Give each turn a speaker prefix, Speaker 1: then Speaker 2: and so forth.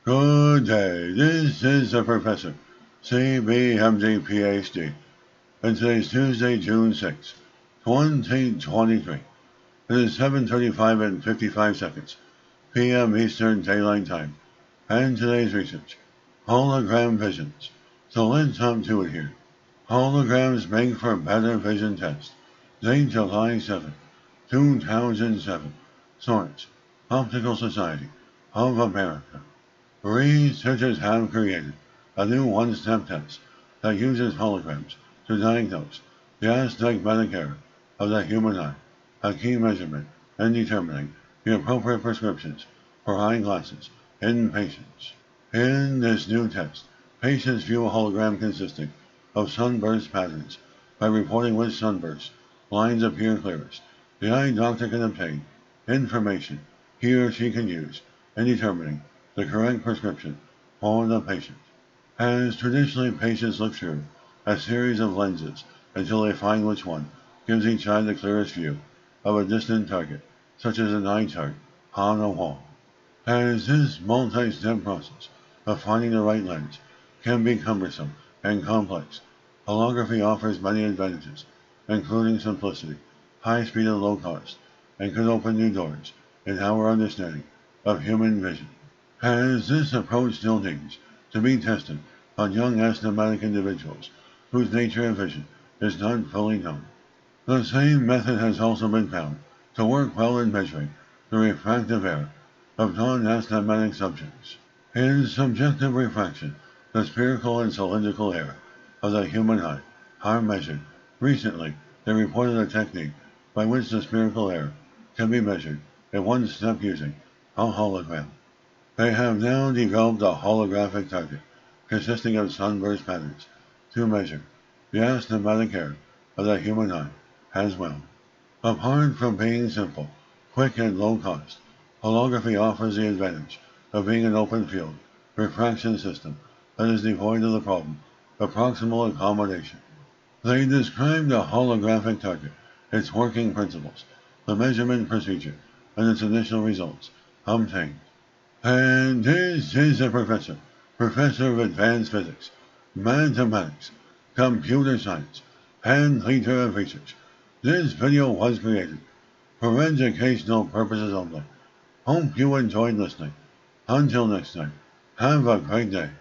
Speaker 1: Good day. This is the Professor, CBMD PhD, and today's Tuesday, June 6, 2023. It is 7:35 and 55 seconds p.m. Eastern Daylight Time, and today's research, hologram visions. So let's jump to it here. Holograms make for better vision test. Date July 7, 2007. Source, Optical Society of America. Researchers have created a new one-step test that uses holograms to diagnose the astigmatic error of the human eye, a key measurement in determining the appropriate prescriptions for eyeglasses in patients. In this new test, patients view a hologram consisting of sunburst patterns. By reporting which sunburst lines appear clearest, the eye doctor can obtain information he or she can use in determining the correct prescription for the patient. As traditionally, patients look through a series of lenses until they find which one gives each eye the clearest view of a distant target, such as an eye chart on a wall. As this multi-step process of finding the right lens can be cumbersome and complex, holography offers many advantages, including simplicity, high speed and low cost, and could open new doors in our understanding of human vision. As this approach still needs to be tested on young asthmatic individuals whose nature of vision is not fully known. The same method has also been found to work well in measuring the refractive error of non-asthmatic subjects. In subjective refraction, the spherical and cylindrical error of the human eye are measured. Recently, they reported a technique by which the spherical error can be measured in one step using a hologram. They have now developed a holographic target consisting of sunburst patterns to measure the astigmatic error of the human eye as well. Apart from being simple, quick, and low cost, holography offers the advantage of being an open field refraction system that is devoid of the problem of proximal accommodation. They describe the holographic target, its working principles, the measurement procedure, and its initial results obtained. And this is a professor of advanced physics, mathematics, computer science, and leader of research. This video was created for educational purposes only. Hope you enjoyed listening. Until next time, have a great day.